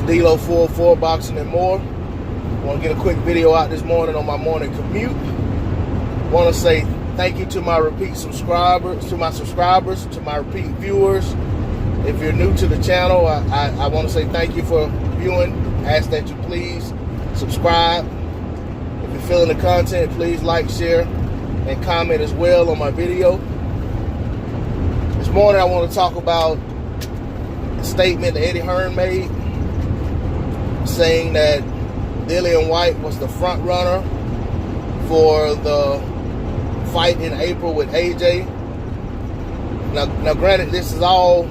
D'Lo 404 Boxing and More. I want to get a quick video out this morning on my morning commute. I want to say thank you to my repeat subscribers, to my repeat viewers. If you're new to the channel, I want to say thank you for viewing. Ask that you please subscribe. If you're feeling the content, please like, share, and comment as well on my video. This morning I want to talk about a statement that Eddie Hearn made, saying that Dillian Whyte was the front runner for the fight in April with AJ. Now granted, this is all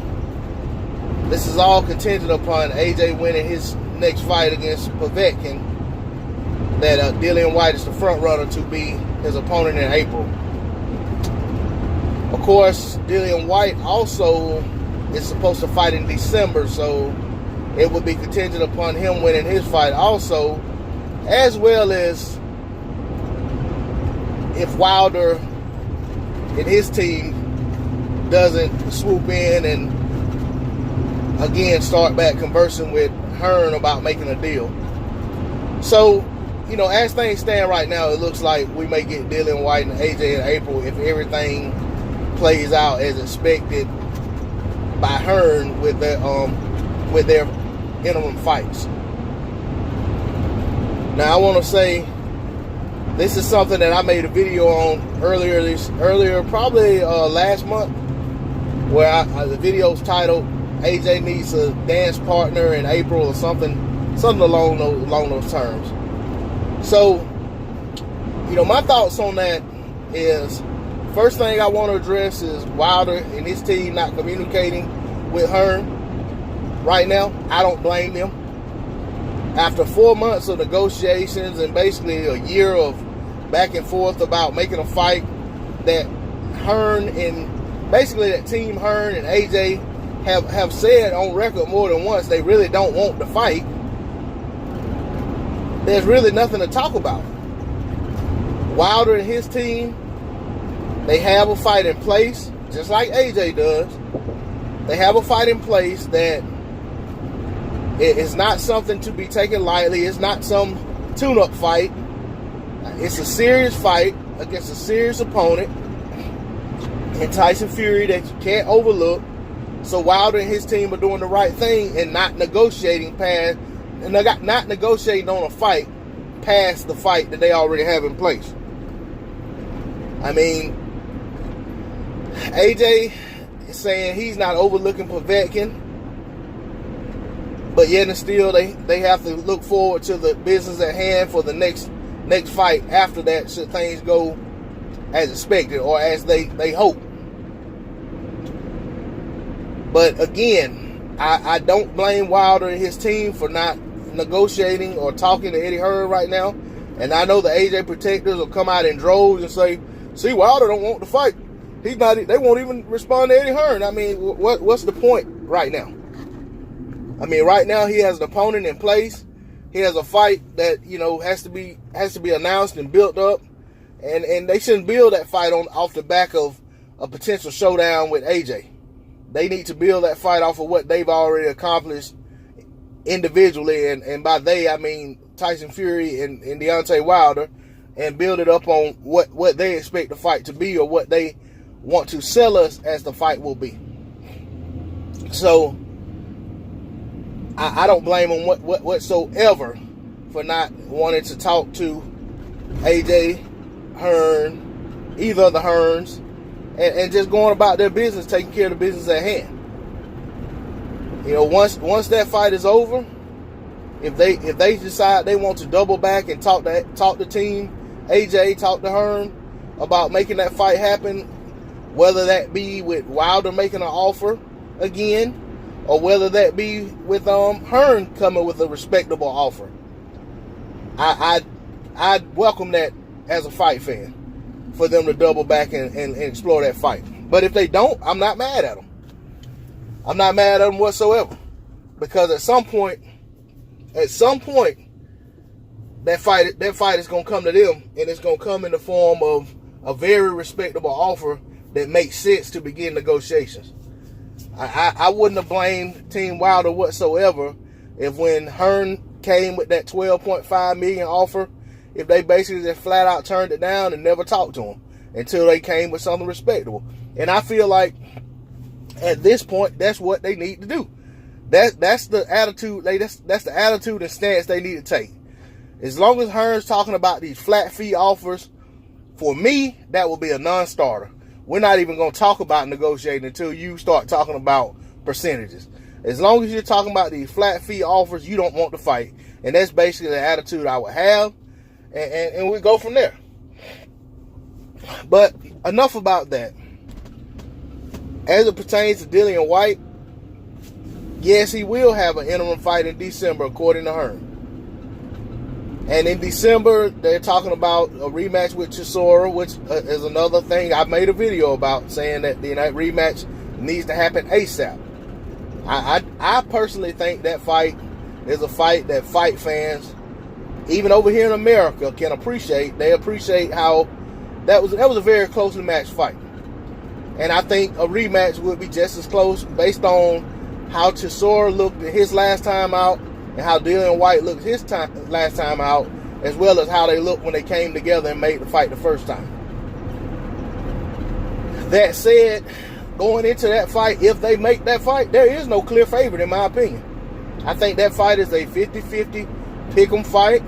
contingent upon AJ winning his next fight against Povetkin, that Dillian Whyte is the front runner to be his opponent in April. Of course, Dillian Whyte also is supposed to fight in December, so it would be contingent upon him winning his fight also, as well as if Wilder and his team doesn't swoop in and again start back conversing with Hearn about making a deal. So, you know, as things stand right now, it looks like we may get Dillian Whyte and AJ in April if everything plays out as expected by Hearn with their interim fights. Now, I want to say this is something that I made a video on earlier, probably last month, where the video's titled "AJ needs a dance partner in April" or something along those terms. So, you know, my thoughts on that is, first thing I want to address is Wilder and his team not communicating with Hearn right now. I don't blame them. After 4 months of negotiations and basically a year of back and forth about making a fight, that Hearn and basically that team Hearn and AJ have said on record more than once they really don't want the fight, there's really nothing to talk about. Wilder and his team, they have a fight in place, just like AJ does. They have a fight in place that it is not something to be taken lightly. It's not some tune-up fight. It's a serious fight against a serious opponent in Tyson Fury that you can't overlook. So Wilder and his team are doing the right thing and not negotiating on a fight past the fight that they already have in place. I mean, AJ is saying he's not overlooking Povetkin, but yet and still they have to look forward to the business at hand for the next fight after that, should things go as expected or as they hope. But again, I don't blame Wilder and his team for not negotiating or talking to Eddie Hearn right now. And I know the AJ protectors will come out in droves and say, see, Wilder don't want to fight. They won't even respond to Eddie Hearn. I mean, what's the point right now? I mean, right now he has an opponent in place. He has a fight that, you know, has to be announced and built up, and they shouldn't build that fight off the back of a potential showdown with AJ. They need to build that fight off of what they've already accomplished individually, and by they I mean Tyson Fury and Deontay Wilder, and build it up on what they expect the fight to be, or what they want to sell us as the fight will be. So I don't blame them whatsoever for not wanting to talk to AJ, Hearn, either of the Hearns, and just going about their business, taking care of the business at hand. You know, once that fight is over, if they decide they want to double back and talk to team AJ, talk to Hearn about making that fight happen, whether that be with Wilder making an offer again, or whether that be with Hearn coming with a respectable offer, I'd welcome that as a fight fan, for them to double back and explore that fight. But if they don't, I'm not mad at them. I'm not mad at them whatsoever, because at some point, that fight is going to come to them, and it's going to come in the form of a very respectable offer that makes sense to begin negotiations. I wouldn't have blamed Team Wilder whatsoever if when Hearn came with that $12.5 million offer, if they basically just flat out turned it down and never talked to him until they came with something respectable. And I feel like at this point, that's what they need to do. That's the attitude. That's the attitude and stance they need to take. As long as Hearn's talking about these flat fee offers, for me, that will be a non-starter. We're not even going to talk about negotiating until you start talking about percentages. As long as you're talking about these flat fee offers, you don't want to fight. And that's basically the attitude I would have. And we go from there. But enough about that. As it pertains to Dillian Whyte, yes, he will have an interim fight in December, according to Hearn. And in December, they're talking about a rematch with Chisora, which is another thing I made a video about, saying that the rematch needs to happen ASAP. I personally think that fight is a fight that fight fans, even over here in America, can appreciate. They appreciate how that was a very closely matched fight. And I think a rematch would be just as close based on how Chisora looked his last time out and how Dillian Whyte looked his last time out, as well as how they looked when they came together and made the fight the first time. That said, going into that fight, if they make that fight, there is no clear favorite in my opinion. I think that fight is a 50-50 pick'em fight.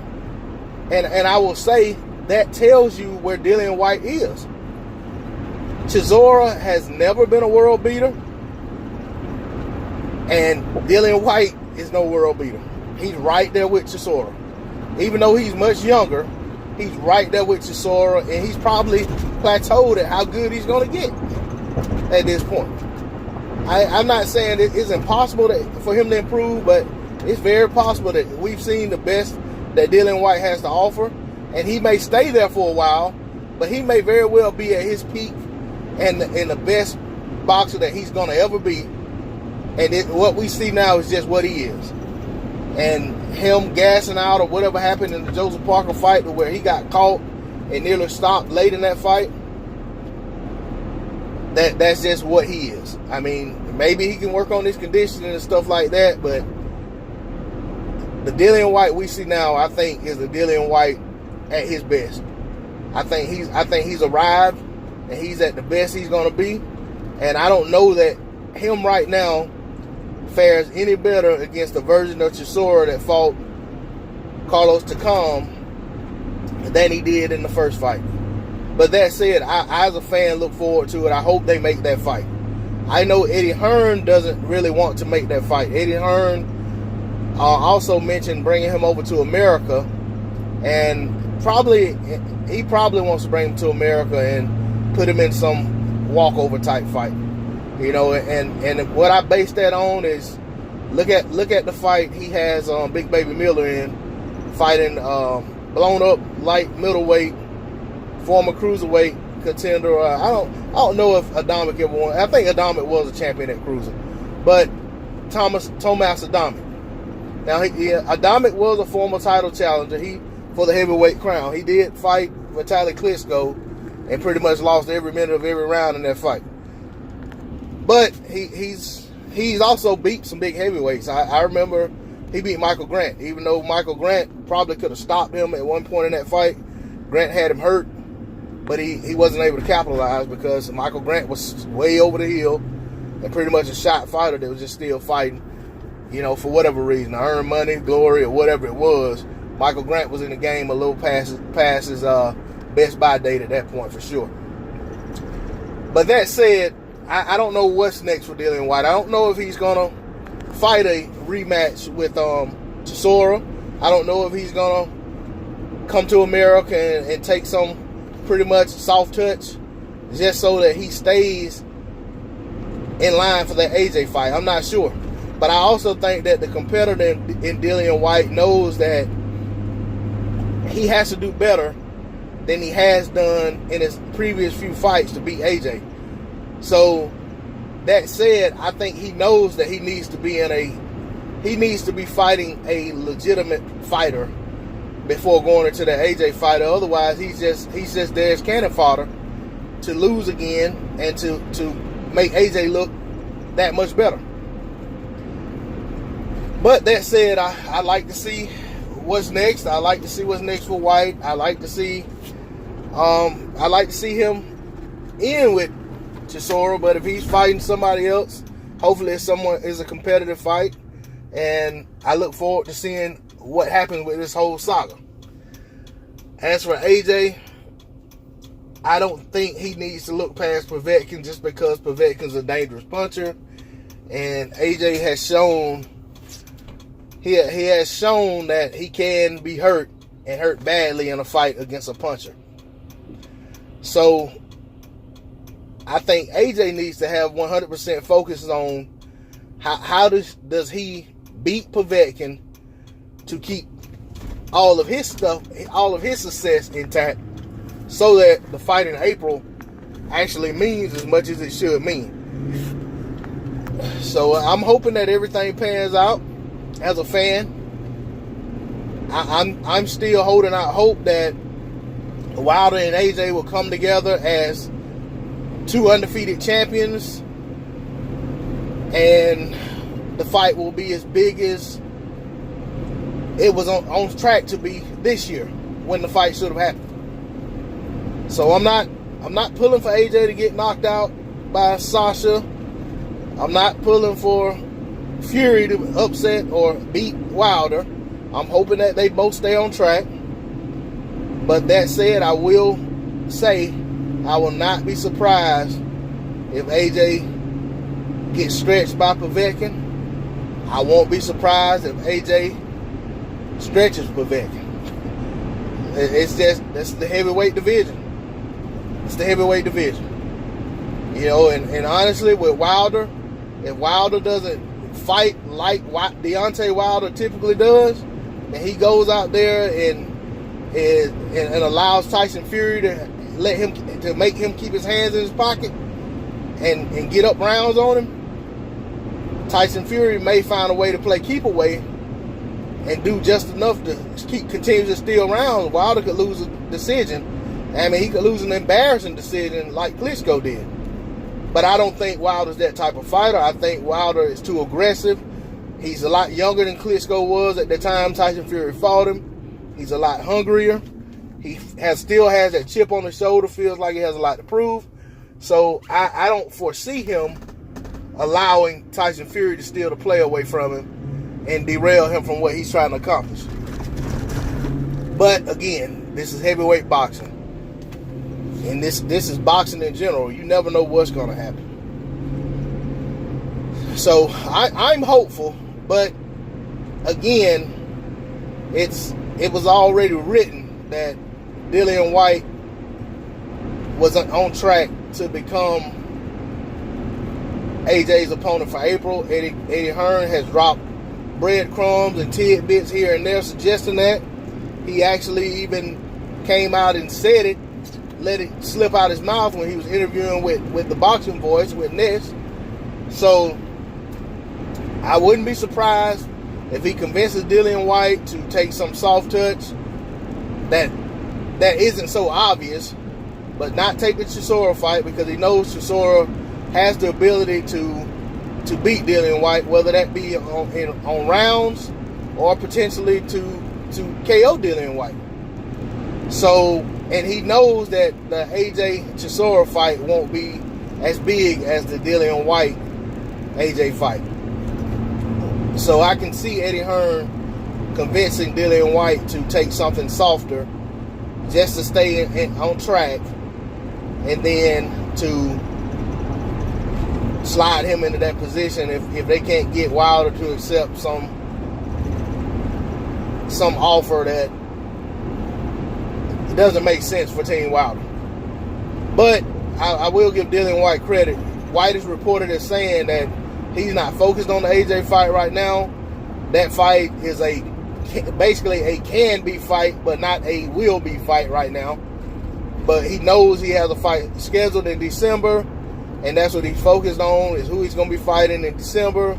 And I will say that tells you where Dillian Whyte is. Chisora has never been a world beater, and Dillian Whyte is no world beater. He's right there with Chisora. Even though he's much younger, he's right there with Chisora, and he's probably plateaued at how good he's going to get at this point. I'm not saying it's impossible for him to improve, but it's very possible that we've seen the best that Dillian Whyte has to offer, and he may stay there for a while, but he may very well be at his peak and the best boxer that he's going to ever be. And what we see now is just what he is. And him gassing out or whatever happened in the Joseph Parker fight, to where he got caught and nearly stopped late in that fight, that's just what he is. I mean, maybe he can work on his conditioning and stuff like that, but the Dillian Whyte we see now, I think, is the Dillian Whyte at his best. I think he's arrived, and he's at the best he's going to be. And I don't know that him right now fares any better against the version of Chisora that fought Carlos Takam than he did in the first fight. But that said, I as a fan look forward to it. I hope they make that fight. I know Eddie Hearn doesn't really want to make that fight. Eddie Hearn also mentioned bringing him over to America, and he probably wants to bring him to America and put him in some walkover type fight. You know, and what I base that on is look at the fight he has Big Baby Miller in, fighting blown up light middleweight, former cruiserweight contender. I don't know if Adamic ever won. I think Adamic was a champion at cruiser, but Tomas Adamic. Now Adamic was a former title challenger. For the heavyweight crown. He did fight Vitaly Klitschko and pretty much lost every minute of every round in that fight. But he's also beat some big heavyweights. I remember he beat Michael Grant, even though Michael Grant probably could have stopped him at one point in that fight. Grant had him hurt, but he wasn't able to capitalize because Michael Grant was way over the hill and pretty much a shot fighter that was just still fighting, you know, for whatever reason, to earn money, glory, or whatever it was. Michael Grant was in the game a little past his best buy date at that point for sure. But that said, I don't know what's next for Dillian Whyte. I don't know if he's going to fight a rematch with Chisora. I don't know if he's going to come to America and take some pretty much soft touch just so that he stays in line for that AJ fight. I'm not sure. But I also think that the competitor in Dillian Whyte knows that he has to do better than he has done in his previous few fights to beat AJ. So that said, I think he knows that he needs to be fighting a legitimate fighter before going into the AJ fight. Otherwise, he's just there as cannon fodder to lose again and to make AJ look that much better. But that said, I like to see what's next. I like to see what's next for Whyte. I like to see him in with Chisora, but if he's fighting somebody else, hopefully it's a competitive fight. And I look forward to seeing what happens with this whole saga. As for AJ, I don't think he needs to look past Povetkin just because Povetkin's a dangerous puncher. And AJ has shown he has shown that he can be hurt and hurt badly in a fight against a puncher. So I think AJ needs to have 100% focus on how does he beat Povetkin to keep all of his stuff, all of his success intact, so that the fight in April actually means as much as it should mean. So I'm hoping that everything pans out. As a fan, I'm still holding out hope that Wilder and AJ will come together as two undefeated champions, and the fight will be as big as it was on track to be this year when the fight should have happened. So I'm not pulling for AJ to get knocked out by Sasha. I'm not pulling for Fury to upset or beat Wilder. I'm hoping that they both stay on track. But that said, I will say I will not be surprised if AJ gets stretched by Povetkin. I won't be surprised if AJ stretches Povetkin. That's the heavyweight division. It's the heavyweight division. You know, and honestly, with Wilder, if Wilder doesn't fight like Deontay Wilder typically does, and he goes out there and allows Tyson Fury to make him keep his hands in his pocket and get up rounds on him, Tyson Fury may find a way to play keep away and do just enough to continue to steal rounds. Wilder could lose a decision. I mean, he could lose an embarrassing decision like Klitschko did. But I don't think Wilder's that type of fighter. I think Wilder is too aggressive. He's a lot younger than Klitschko was at the time Tyson Fury fought him. He's a lot hungrier. He still has that chip on his shoulder, feels like he has a lot to prove. So I don't foresee him allowing Tyson Fury to steal the play away from him and derail him from what he's trying to accomplish. But again, this is heavyweight boxing. And this is boxing in general. You never know what's going to happen. So I'm hopeful, but again, it was already written that Dillian Whyte was on track to become AJ's opponent for April. Eddie Hearn has dropped breadcrumbs and tidbits here and there suggesting that. He actually even came out and said it, let it slip out his mouth when he was interviewing with the Boxing Voice with Ness. So I wouldn't be surprised if he convinces Dillian Whyte to take some soft touch that isn't so obvious, but not take the Chisora fight, because he knows Chisora has the ability to beat Dillian Whyte, whether that be on rounds or potentially to KO Dillian Whyte. So, and he knows that the AJ Chisora fight won't be as big as the Dillian Whyte AJ fight. So I can see Eddie Hearn convincing Dillian Whyte to take something softer just to stay on track, and then to slide him into that position if they can't get Wilder to accept some offer that doesn't make sense for Team Wilder. But I will give Dillian Whyte credit. Whyte is reported as saying that he's not focused on the AJ fight right now. That fight is basically a can-be fight, but not a will-be fight right now. But he knows he has a fight scheduled in December, and that's what he's focused on, is who he's going to be fighting in December,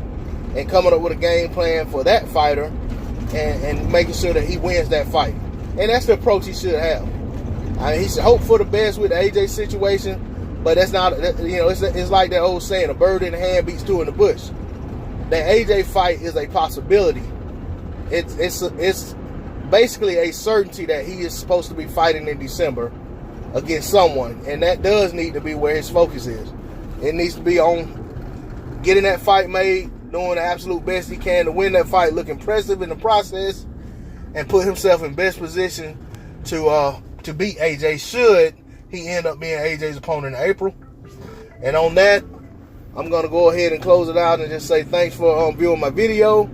and coming up with a game plan for that fighter, and making sure that he wins that fight. And that's the approach he should have. I mean, he should hope for the best with the AJ situation, but that's not, it's like that old saying, a bird in the hand beats two in the bush. AJ fight is a possibility. It's basically a certainty that he is supposed to be fighting in December against someone, and that does need to be where his focus is. It needs to be on getting that fight made, doing the absolute best he can to win that fight, look impressive in the process, and put himself in best position to beat AJ should he end up being AJ's opponent in April. And on that, I'm going to go ahead and close it out and just say thanks for viewing my video.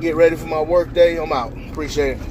Get ready for my work day. I'm out. Appreciate it.